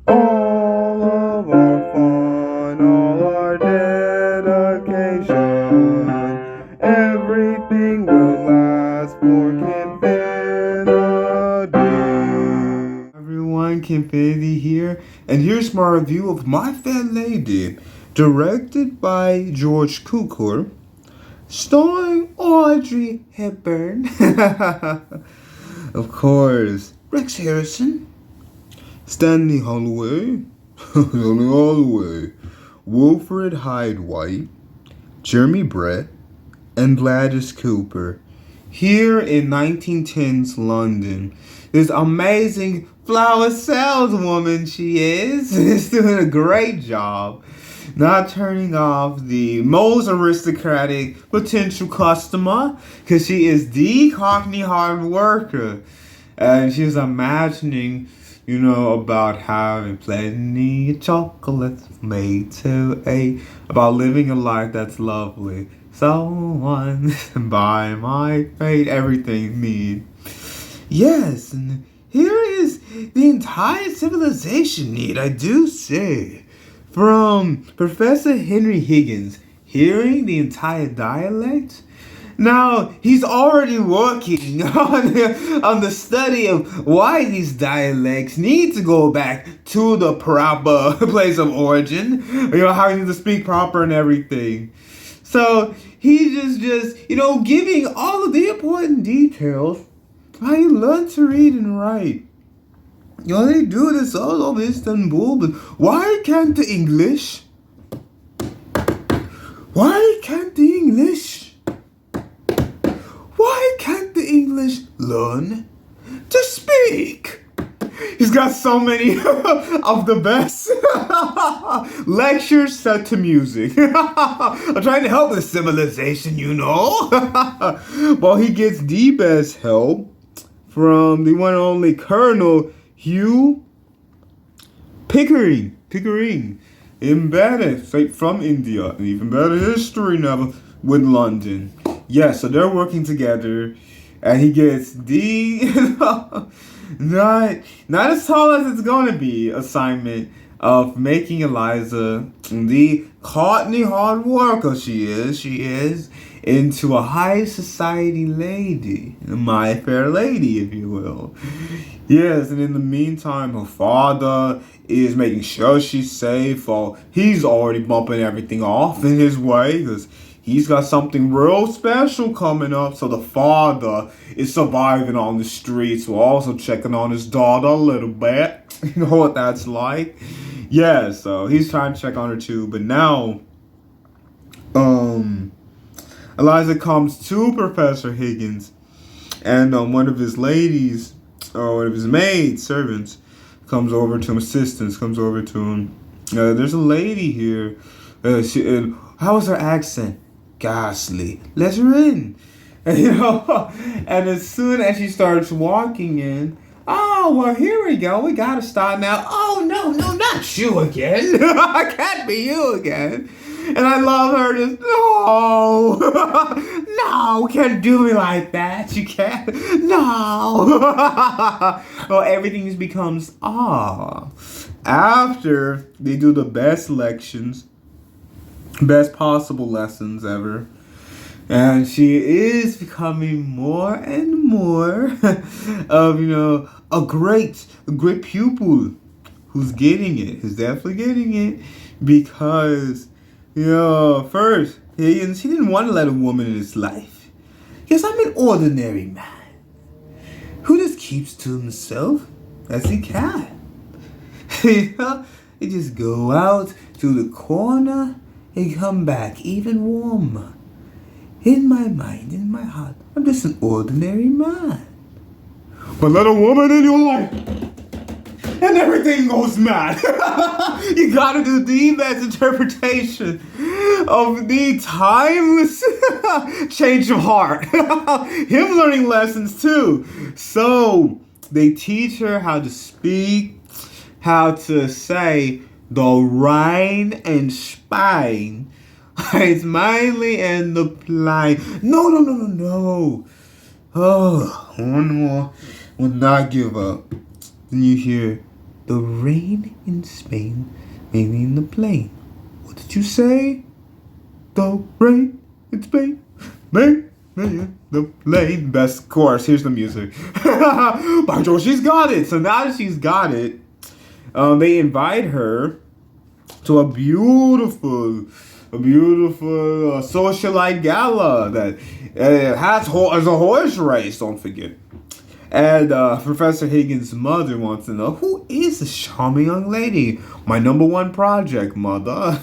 All of our fun, all our dedication, everything will last for Kinfinity. Everyone, Kinfinity here, and here's my review of My Fair Lady, directed by George Cukor, starring Audrey Hepburn, of course, Rex Harrison, Stanley Holloway, Wilfred Hyde White, Jeremy Brett, and Gladys Cooper. Here in 1910s London, this amazing flower saleswoman she is doing a great job. Not turning off the most aristocratic potential customer, because she is the Cockney hard worker. And she's imagining, about having plenty of chocolates made to eat, about living a life that's lovely. Someone by my fate, everything need. Yes, and here is the entire civilization need, I do say. From Professor Henry Higgins, hearing the entire dialect. Now, he's already working on the study of why these dialects need to go back to the proper place of origin. How you need to speak proper and everything. So, he's just giving all of the important details how you learn to read and write. They do this all over Istanbul, but why can't the English? Why can't the English? Why can't the English learn to speak? He's got so many of the best lectures set to music. I'm trying to help the civilization, Well, he gets the best help from the one and only Colonel Hugh Pickering, embedded straight from India, and even better history novel with London. Yes, so they're working together, and he gets the not as tall as it's gonna be assignment of making Eliza, the Cockney hard worker she is, into a high society lady, my fair lady, if you will. Yes, and in the meantime, her father is making sure she's safe, or he's already bumping everything off in his way, because he's got something real special coming up. So the father is surviving on the streets while also checking on his daughter a little bit. You know what that's like? Yeah, so he's trying to check on her too. But now, Eliza comes to Professor Higgins, and one of his ladies, or one of his maid servants, comes over to him, comes over to him. There's a lady here. How was her accent? Ghastly. Let her in. And, and as soon as she starts walking in, oh, well, here we go. We gotta start now. Oh, no, not you again. I can't be you again. And I love her just, no, no, can't do me like that. You can't, no. Well, everything just becomes, after they do the best possible lessons ever. And she is becoming more and more of, a great pupil who's getting it. Who's definitely getting it because, first, he didn't want to let a woman in his life. Yes, I'm an ordinary man who just keeps to himself as he can. He just go out to the corner and come back even warmer. In my mind, in my heart, I'm just an ordinary man. But let a woman in your life, and everything goes mad. You gotta do the best interpretation of the timeless change of heart. Him learning lessons too. So they teach her how to speak, how to say the Rhine and Spine. It's mainly in the plane. No. Oh, one more. Will not give up. Then you hear the rain in Spain, mainly in the plain. What did you say? The rain in Spain, mainly in the plain. Best chorus. Here's the music. By George, she's got it. So now that she's got it, they invite her to a beautiful socialite gala that has a horse race. Don't forget. And Professor Higgins' mother wants to know, who is this charming young lady? My #1 project, mother.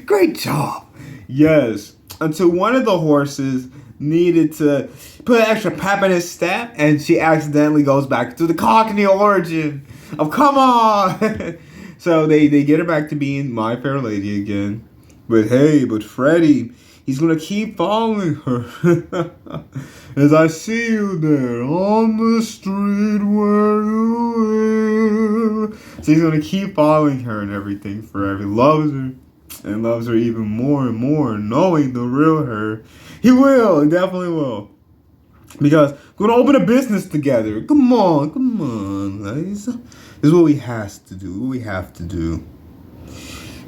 Great job. Yes. Until one of the horses needed to put an extra pep in his step, and she accidentally goes back to the Cockney origin of come on. So they get her back to being My Fair Lady again. But hey, Freddie, he's gonna keep following her. As I see you there on the street where you live. So he's gonna keep following her and everything forever. He loves her and loves her even more and more, knowing the real her. He will, he definitely will. Because we're gonna open a business together. Come on, guys. This is what we have to do.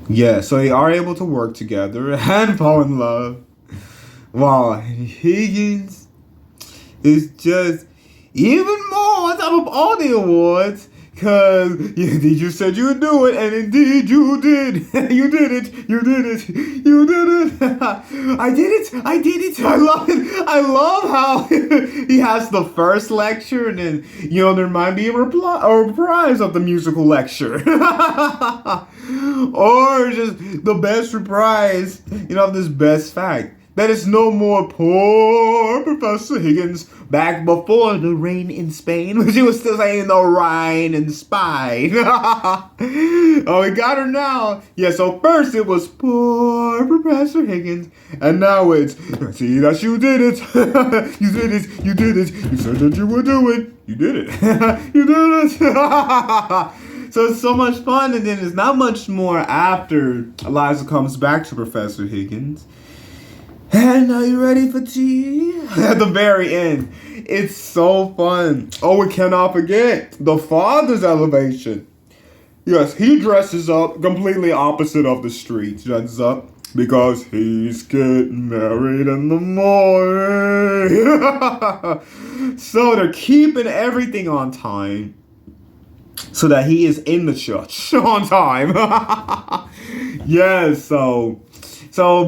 Yeah, so they are able to work together and fall in love. Wow, Higgins is just even more on top of all the awards. Cause you said you would do it, and indeed you did. You did it. I did it. I love how he has the first lecture, and then there might be a reprise of the musical lecture, or just the best reprise, of this best fact. That is no more poor Professor Higgins back before the rain in Spain. She was still saying the rain in Spain. Oh, we got her now. Yeah, so first it was poor Professor Higgins. And now it's, see that you did it. You did it. You said that you would do it. You did it. You did it. So it's so much fun. And then there's not much more after Eliza comes back to Professor Higgins. And are you ready for tea? At the very end. It's so fun. Oh, we cannot forget the father's elevation. Yes, he dresses up completely opposite of the street. Dresses up because he's getting married in the morning. So they're keeping everything on time so that he is in the church on time. Yes, So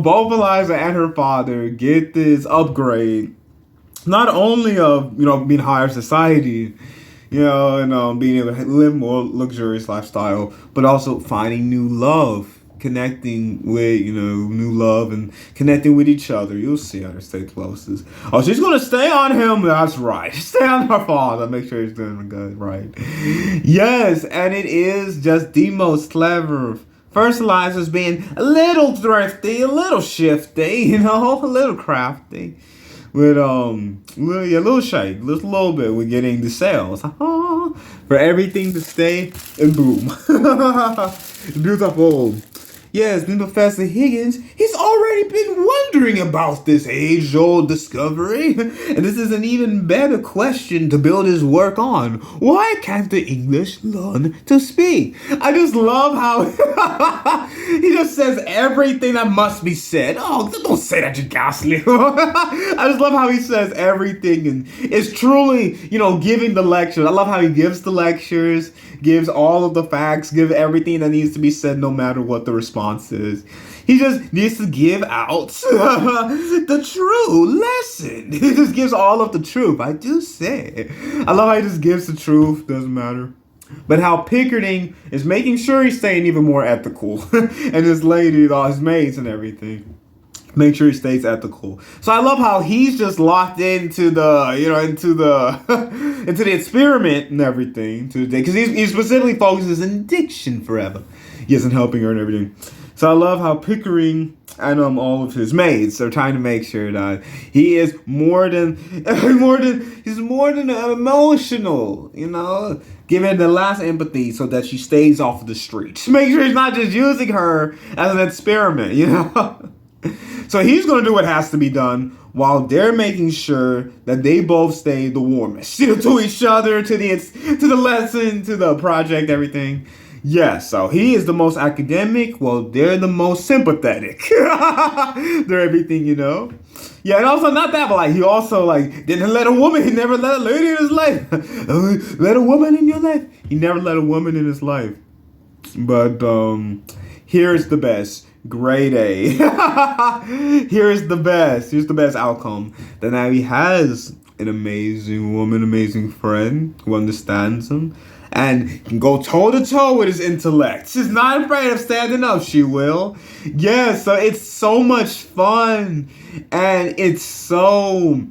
both Eliza and her father get this upgrade, not only of being higher society, and being able to live more luxurious lifestyle, but also finding new love, connecting with new love and connecting with each other. You'll see how they stay closest. Oh, she's gonna stay on him. That's right. Stay on her father. Make sure he's doing good. Right. Yes, and it is just the most clever. First, Eliza's being a little thrifty, a little shifty, a little crafty. With little shake, just a little bit. We're getting the sales for everything to stay and boom. Beautiful. Yes, then Professor Higgins, he's already been wondering about this age-old discovery. And this is an even better question to build his work on. Why can't the English learn to speak? I just love how he just says everything that must be said. Oh, don't say that, you ghastly. I just love how he says everything and is truly, giving the lectures. I love how he gives the lectures, gives all of the facts, gives everything that needs to be said no matter what the response is. He just needs to give out the true lesson. He just gives all of the truth. I do say. I love how he just gives the truth. Doesn't matter. But how Pickarding is making sure he's staying even more ethical. And his lady, all his maids and everything. Make sure he stays ethical. So I love how he's just locked into the, into the experiment and everything today. Because he specifically focuses on diction forever. Yes, and helping her and everything. So I love how Pickering and all of his mates are trying to make sure that he is more than emotional, giving the last empathy so that she stays off the streets. Make sure he's not just using her as an experiment, So he's going to do what has to be done while they're making sure that they both stay the warmest to each other, to the lesson, to the project, everything. Yeah, so he is the most academic, while they're the most sympathetic. They're everything, you know. Yeah, and also not that, but like he also like didn't let a woman. He never let a lady in his life. Let a woman in your life. He never let a woman in his life. But here's the best. Grade A. Here's the best. Here's the best outcome. That now he has an amazing woman, amazing friend who understands him and can go toe to toe with his intellect. She's not afraid of standing up. She will. Yeah, so it's so much fun. And it's so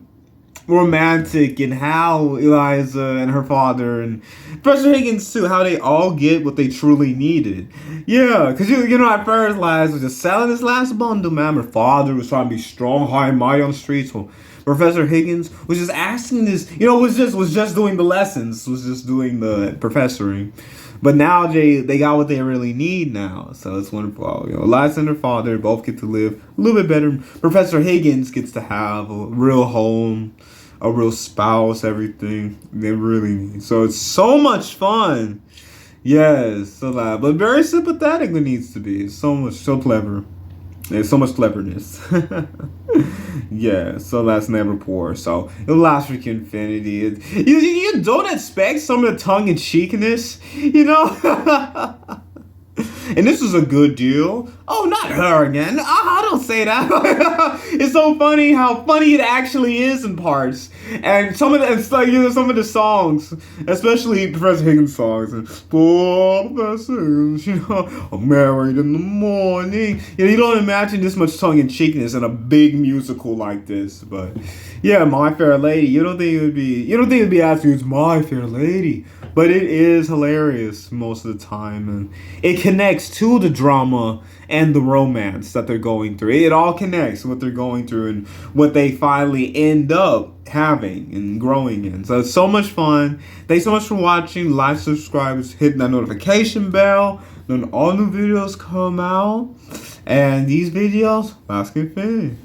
romantic in how Eliza and her father and Professor Higgins too, how they all get what they truly needed. Yeah, because you know, at first Eliza was just selling his last bundle, man. Her father was trying to be strong, high and mighty on the streets. So Professor Higgins was just asking this, you know, was just doing the lessons, was just doing the professoring. But now they got what they really need now. So it's wonderful. You know, Eliza and her father both get to live a little bit better. Professor Higgins gets to have a real home, a real spouse, everything they really need. So it's so much fun. Yes, so loud, but very sympathetic it needs to be. It's so clever. There's so much cleverness. Yeah, so that's never poor. So it lasts for Infinity. You don't expect some of the tongue-in-cheekness, you know? And this was a good deal. Oh, not her again. I don't say that. It's so funny how funny it actually is in parts. And some of the songs, especially Professor Higgins songs, and poor Professor Higgins, you know, I'm married in the morning. You know, you don't imagine this much tongue-in-cheekness in a big musical like this. But yeah, My Fair Lady. You don't think it would be asking, it's My Fair Lady. But it is hilarious most of the time, and it connects to the drama and the romance that they're going through. It all connects what they're going through and what they finally end up having and growing in. So it's so much fun. Thanks so much for watching. Like, subscribe, hit that notification bell. Then all new videos come out. And these videos, last Infinity.